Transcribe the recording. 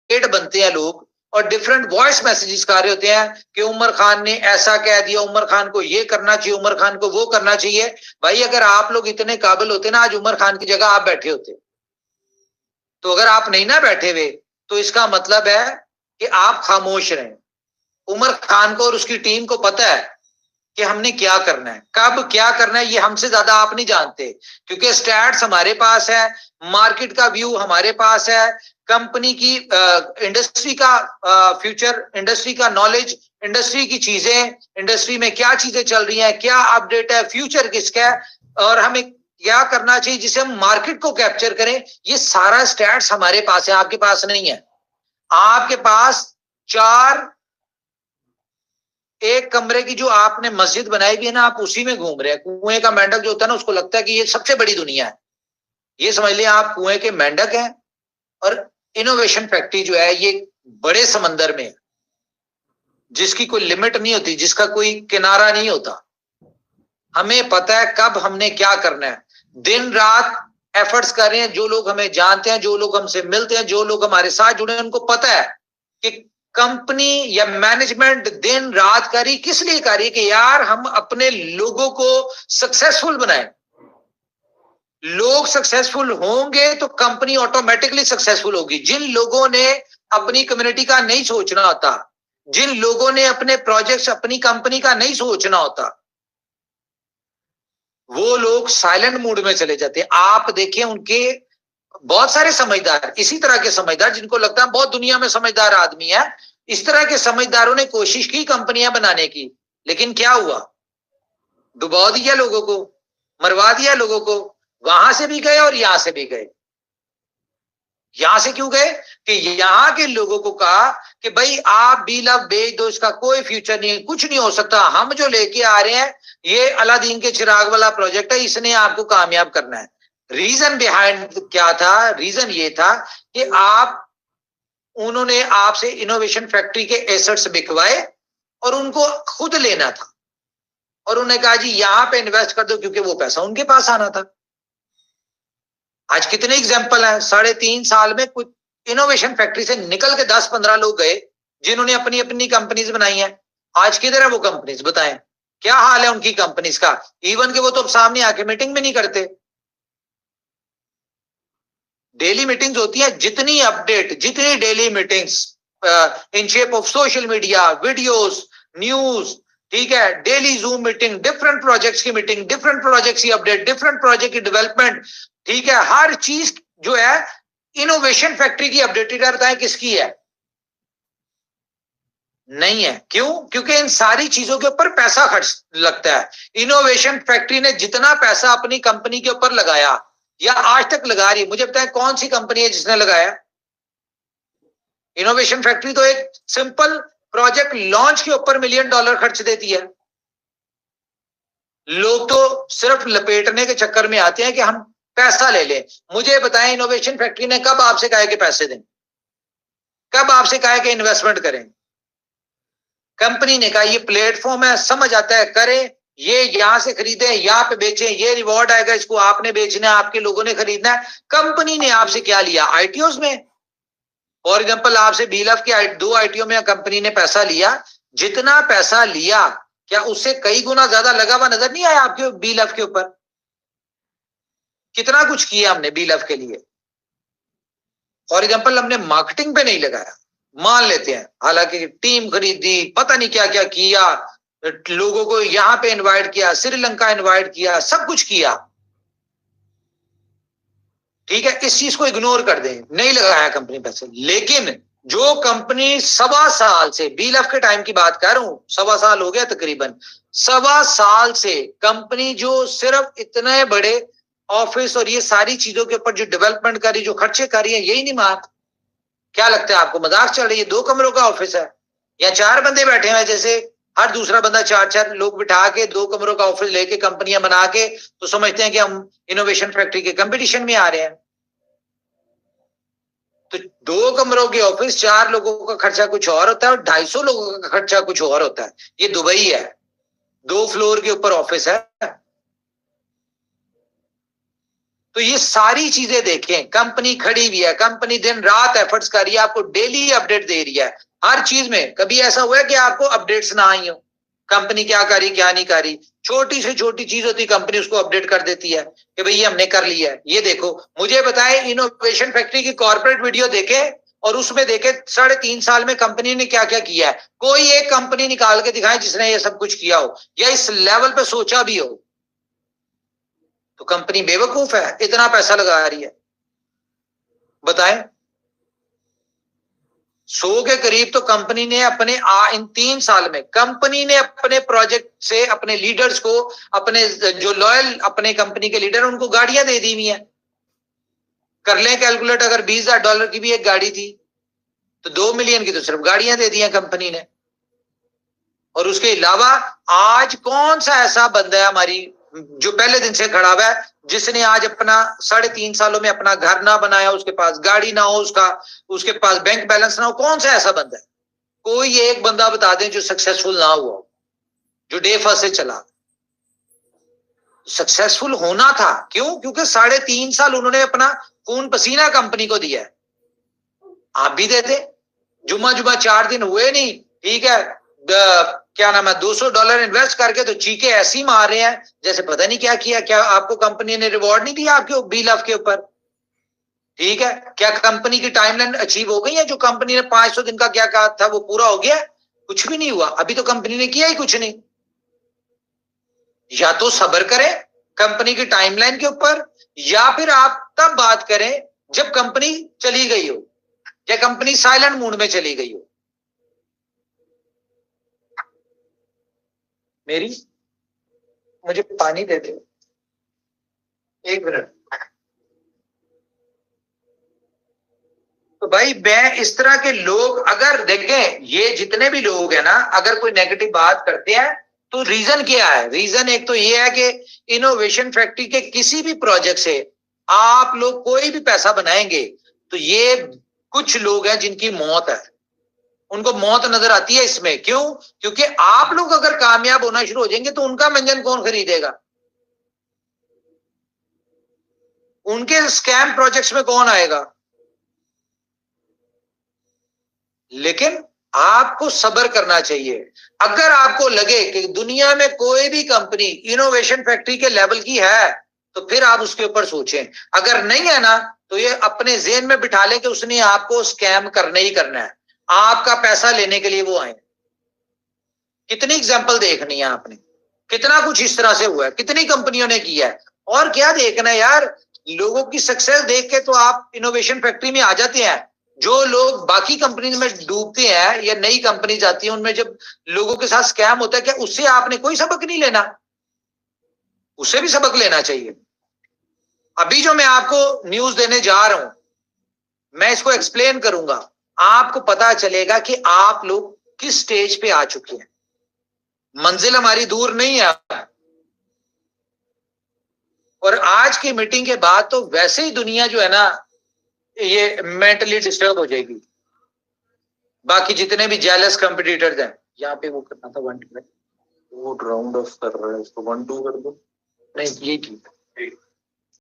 बनते हैं लोग और डिफरेंट वॉइस मैसेजेस कर रहे होते हैं कि उमर खान ने ऐसा कह दिया, उमर खान को ये करना चाहिए, उमर खान को वो करना चाहिए। भाई अगर आप लोग इतने काबिल होते ना, आज उमर खान की जगह आप बैठे होते। तो अगर आप नहीं ना बैठे हुए तो इसका मतलब है कि आप खामोश रहें। उमर खान को और उसकी टीम को पता है कि हमने क्या करना है, कब क्या करना है, ये हमसे ज्यादा आप नहीं जानते, क्योंकि स्टैट्स हमारे पास है, मार्केट का व्यू हमारे पास है, कंपनी की इंडस्ट्री का फ्यूचर, इंडस्ट्री का नॉलेज, इंडस्ट्री की चीजें, इंडस्ट्री में क्या चीजें चल रही हैं, क्या अपडेट है, फ्यूचर किसका है और हमें क्या करना चाहिए जिसे हम मार्केट को कैप्चर करें, ये सारा स्टैट्स हमारे पास है, आपके पास नहीं है। आपके पास चार एक कमरे की जो आपने मस्जिद बनाई भी है ना, आप उसी में घूम रहे हैं। कुएं का मेंढक जो होता है ना, उसको लगता है कि ये सबसे बड़ी दुनिया है। ये समझ लिया आप कुएं के मेंढक हैं। और इनोवेशन फैक्ट्री जो है ये बड़े समंदर में है, जिसकी कोई लिमिट नहीं होती, जिसका कोई किनारा नहीं होता। हमें पता है कब हमने क्या करना है, दिन रात एफर्ट्स कर रहे हैं। जो लोग हमें जानते हैं, जो लोग हमसे मिलते हैं, जो लोग हमारे साथ जुड़े हैं, उनको पता है कि कंपनी या मैनेजमेंट दिन रात कर रही, किस लिए कर रही कि यार हम अपने लोगों को सक्सेसफुल बनाएं। लोग सक्सेसफुल होंगे तो कंपनी ऑटोमेटिकली सक्सेसफुल होगी। जिन लोगों ने अपनी कम्युनिटी का नहीं सोचना होता, जिन लोगों ने अपने प्रोजेक्ट्स अपनी कंपनी का नहीं सोचना होता, वो लोग साइलेंट मूड में चले जाते हैं। आप देखिए उनके बहुत सारे समझदार, इसी तरह के समझदार जिनको लगता है बहुत दुनिया में समझदार आदमी है, इस तरह के समझदारों ने कोशिश की कंपनियां बनाने की, लेकिन क्या हुआ, डुबा दिया लोगों को, मरवा दिया लोगों को। वहां से भी गए और यहां से भी गए। यहां से क्यों गए कि यहां के लोगों को कहा कि भाई आप बी लव बेच दो, इसका कोई फ्यूचर नहीं है, कुछ नहीं हो सकता, हम जो लेके आ रहे हैं ये अलादीन के चिराग वाला प्रोजेक्ट है, इसने आपको कामयाब करना है। रीजन बिहाइंड क्या था, रीजन ये था कि आप, उन्होंने आपसे इनोवेशन फैक्ट्री के एसेट्स बिकवाए और उनको खुद लेना था, और उन्होंने कहा जी यहां पे इन्वेस्ट कर दो, क्योंकि वो पैसा उनके पास आना था। आज कितने एग्जाम्पल हैं, 3.5 साल में कुछ इनोवेशन फैक्ट्री से निकल के 10-15 लोग गए जिन्होंने अपनी अपनी कंपनीज बनाई हैं। आज किधर है वो कंपनीज, बताएं क्या हाल है उनकी कंपनीज का। इवन के वो तो सामने आके मीटिंग भी नहीं करते। डेली मीटिंग्स होती है, जितनी अपडेट, जितनी daily meetings in shape of social media, videos, news, ठीक है, daily zoom meeting, different projects की मीटिंग, डिफरेंट प्रोजेक्ट्स की अपडेट, डिफरेंट प्रोजेक्ट की डेवलपमेंट, ठीक है, हर चीज जो है इनोवेशन फैक्ट्री की अपडेटेड रहता है। किसकी है? नहीं है। क्यों? क्योंकि इन सारी चीजों के ऊपर पैसा खर्च लगता है। इनोवेशन फैक्ट्री ने जितना पैसा अपनी कंपनी के ऊपर लगाया या आज तक लगा रही है, मुझे बताएं कौन सी कंपनी है जिसने लगाया? इनोवेशन फैक्ट्री तो एक सिंपल प्रोजेक्ट लॉन्च के ऊपर $1 मिलियन खर्च देती है। लोग तो सिर्फ लपेटने के चक्कर में आते हैं कि हम पैसा ले लें। मुझे बताएं इनोवेशन फैक्ट्री ने कब आपसे कहा कि पैसे दें, कब आपसे कहा कि इन्वेस्टमेंट करें? कंपनी ने कहा ये प्लेटफॉर्म है, समझ आता है, करें, ये यहां से खरीदें, यहां पे बेचें, ये रिवॉर्ड आएगा, इसको आपने बेचना है, आपके लोगों ने खरीदना है। कंपनी ने आपसे क्या लिया? आईटीओस में, फॉर एग्जाम्पल आपसे बीलफ के 2 आईटीओ में कंपनी ने पैसा लिया। जितना पैसा लिया क्या उससे कई गुना ज्यादा लगा हुआ नजर नहीं आया आपके बीलफ के ऊपर? कितना कुछ किया हमने बीलफ के लिए। फॉर एग्जाम्पल हमने मार्केटिंग पे नहीं लगाया, मान लेते हैं, हालांकि टीम खरीदी, पता नहीं क्या क्या किया, लोगों को यहां पे इनवाइट किया, श्रीलंका इनवाइट किया, सब कुछ किया, ठीक है, इस चीज को इग्नोर कर दें, नहीं लगाया कंपनी पैसे। लेकिन जो कंपनी 1.25 साल से, बीलफ के टाइम की बात कर रहा हूं, 1.25 साल हो गया तकरीबन, 1.25 साल से कंपनी जो सिर्फ इतने बड़े ऑफिस और ये सारी चीजों के ऊपर जो डेवलपमेंट कर रही, जो खर्चे कर रही है, यही नहीं मात। क्या लगता है आपको मजाक चल रही है? 2 कमरों का ऑफिस है या 4 बंदे बैठे हैं, जैसे हर दूसरा बंदा 4-4 लोग बिठा के 2 कमरों का ऑफिस लेके कंपनियां बना के तो समझते हैं कि हम इनोवेशन फैक्ट्री के कंपटीशन में आ रहे हैं। तो 2 कमरों के ऑफिस, 4 लोगों का खर्चा कुछ और होता है और 250 लोगों का खर्चा कुछ और होता है। ये दुबई है, 2 फ्लोर के ऊपर ऑफिस है। तो ये सारी चीजें देखें, कंपनी खड़ी हुई है, कंपनी दिन रात एफर्ट्स कर रही है, आपको डेली अपडेट दे रही है हर चीज में। कभी ऐसा हुआ है कि आपको अपडेट्स ना आई हो, कंपनी क्या कर रही क्या नहीं कर रही? छोटी से छोटी चीज होती कंपनी उसको अपडेट कर देती है कि भाई ये हमने कर लिया है। ये देखो, मुझे बताए इनोवेशन फैक्ट्री की कॉर्पोरेट वीडियो देखे और उसमें देखे 3.5 साल में कंपनी ने क्या क्या किया है। कोई एक कंपनी निकाल के दिखाए जिसने ये सब कुछ किया हो या इस लेवल पे सोचा भी हो। तो कंपनी बेवकूफ है, इतना पैसा लगा रही है। बताएं, 100 के करीब तो कंपनी ने अपने इन 3 साल में कंपनी ने अपने प्रोजेक्ट से अपने लीडर्स को, अपने जो लॉयल अपने कंपनी के लीडर उनको गाड़ियां दे दी हुई है। कर लें कैलकुलेट, अगर $20,000 की भी एक गाड़ी थी तो 2 मिलियन की तो सिर्फ गाड़ियां दे दी हैं कंपनी ने। और उसके अलावा आज कौन सा ऐसा बंदा है हमारी जो पहले दिन से खड़ा हुआ है जिसने आज अपना 3.5 सालों में अपना घर ना बनाया, उसके पास गाड़ी ना हो, उसके पास बैंक बैलेंस ना हो? कौन सा ऐसा बंदा है? कोई एक बंदा बता दें जो सक्सेसफुल ना हुआ, जो डे फर्स्ट से चला। सक्सेसफुल होना था, क्यों? क्योंकि 3.5 साल उन्होंने अपना खून पसीना कंपनी को दिया है। आप भी देते, जुम्मा 4 दिन हुए नहीं, ठीक है, क्या नाम है, $200 इन्वेस्ट करके तो चीखे ऐसी मार रहे हैं जैसे पता नहीं क्या किया। क्या आपको कंपनी ने रिवॉर्ड नहीं दिया आपके B-Love के ऊपर? ठीक है, क्या कंपनी की टाइमलाइन अचीव हो गई है? जो कंपनी ने 500 दिन का क्या कहा था वो पूरा हो गया? कुछ भी नहीं हुआ, अभी तो कंपनी ने किया ही कुछ नहीं। या तो सब्र करें कंपनी की टाइमलाइन के ऊपर, या फिर आप तब बात करें जब कंपनी चली गई हो या कंपनी साइलेंट मोड में चली गई हो। मेरी मुझे पानी दे दो, 1 मिनट। तो भाई मैं इस तरह के लोग अगर देखें, ये जितने भी लोग हैं ना, अगर कोई नेगेटिव बात करते हैं तो रीजन क्या है? रीजन एक तो ये है कि इनोवेशन फैक्ट्री के किसी भी प्रोजेक्ट से आप लोग कोई भी पैसा बनाएंगे तो ये कुछ लोग हैं जिनकी मौत है, उनको मौत नजर आती है इसमें। क्यों? क्योंकि आप लोग अगर कामयाब होना शुरू हो जाएंगे तो उनका मंजन कौन खरीदेगा? उनके स्कैम प्रोजेक्ट्स में कौन आएगा? लेकिन आपको सब्र करना चाहिए। अगर आपको लगे कि दुनिया में कोई भी कंपनी इनोवेशन फैक्ट्री के लेवल की है तो फिर आप उसके ऊपर सोचें। अगर नहीं है ना तो ये अपने ज़हन में बिठा लें कि उसने आपको स्कैम करना ही करना है, आपका पैसा लेने के लिए वो आए। कितनी एग्जांपल देखनी है आपने, कितना कुछ इस तरह से हुआ है, कितनी कंपनियों ने किया है। और क्या देखना है यार, लोगों की सक्सेस देख के तो आप इनोवेशन फैक्ट्री में आ जाते हैं। जो लोग बाकी कंपनी में डूबते हैं या नई कंपनी आती है उनमें जब लोगों के साथ स्कैम होता है, क्या उससे आपने कोई सबक नहीं लेना? उससे भी सबक लेना चाहिए। अभी जो मैं आपको न्यूज देने जा रहा हूं, मैं इसको एक्सप्लेन करूंगा, आपको पता चलेगा कि आप लोग किस स्टेज पे आ चुके हैं। मंजिल हमारी दूर नहीं है। और आज की मीटिंग के बाद तो वैसे ही दुनिया जो है ना ये मेंटली डिस्टर्ब हो जाएगी। बाकी जितने भी जेलस कंपटीटर्स हैं, यहाँ पे वो करना था 1-2, वो राउंड ऑफ कर रहा है, इसको 1-2 कर दो। नहीं ये ठीक है।